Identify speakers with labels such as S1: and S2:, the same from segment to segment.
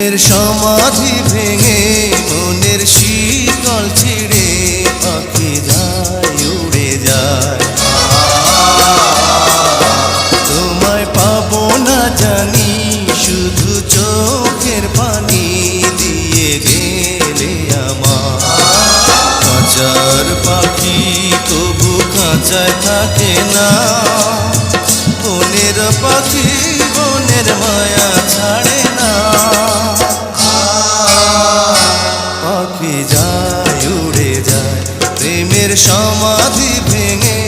S1: সমাধি ভেঙে মনের শিকল ছিঁড়ে পাখি যায় উড়ে যায়। তোমায় পাবো না জানি শুধু চোখের পানি দিয়ে গেলে আমার। খাঁচার পাখি তবু খাঁচায় থাকে না, বনের পাখি বনের মায়া ছাড়ে না। পাখি যায় উড়ে যায় প্রেমের সমাধি ভেঙে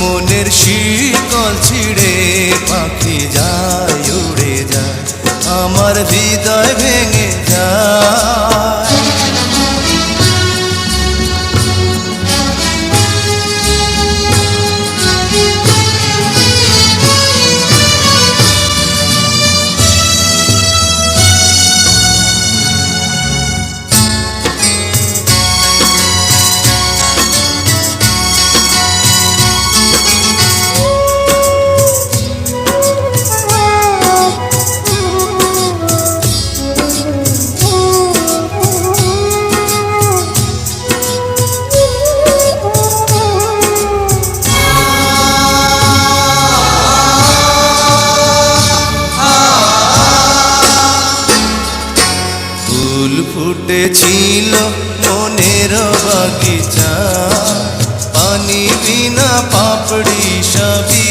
S1: মনের শিকল ছিঁড়ে পাখি যায় উড়ে যায় আমার হৃদয় ভেঙে যায়। ফুটেছিল মনের বাগিচা, পানি বিনা পাপড়ি সবই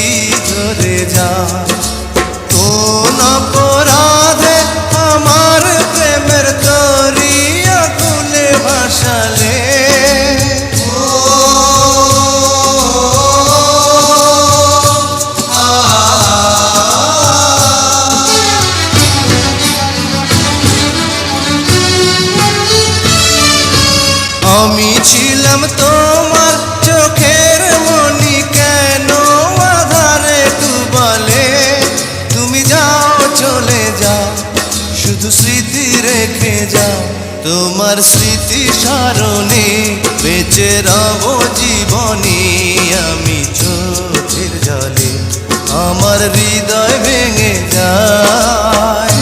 S1: ধরে যায়। কোন অপরাধে আমার প্রেমের দরিয়া কুলে ভাসালে, আমি ছিলাম তোমার চোখের মনি কেন আধারে ডুবালে। তুমি যাও চলে যাও শুধু স্মৃতি রেখে যাও, তোমার স্মৃতি স্মরণে বেঁচে রব জীবনে। আমি চোখের জলে আমার হৃদয় ভেঙে যায়।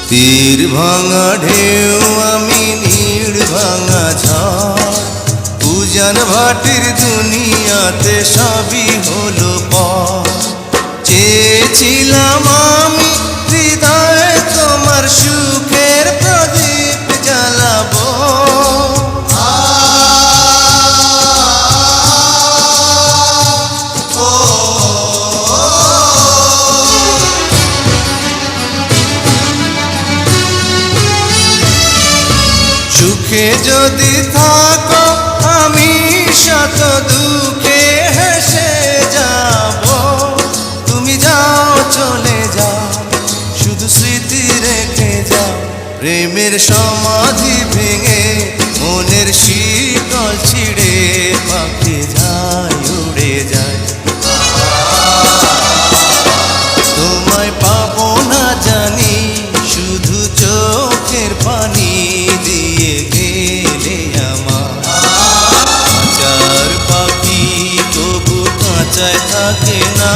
S1: তীর ভাঙা ঢেউ আমি নীড় ভাঙা ঝড়, উজান ভাটির দুনিয়াতে সবই হলো পর। চেয়েছিলাম আমি হৃদয়ে তোমার সুখের প্রদীপ জ্বালাবো, সুখে যদি থাকো আমি শত দুঃখে হেসে যাব। তুমি যাও চলে যাও শুধু স্মৃতি রেখে যাও, প্রেমের সমাধি ভেঙে মনের শিকল ছিঁড়ে পাখি যায় উড়ে যায়। তোমায় পাবো না জানি শুধু চোখের পানি দিয়ে গেলে আমার। খাঁচার পাখি তবু খাঁচায় থাকে না,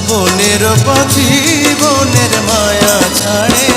S1: বনের পাখি বনের মায়া ছাড়ে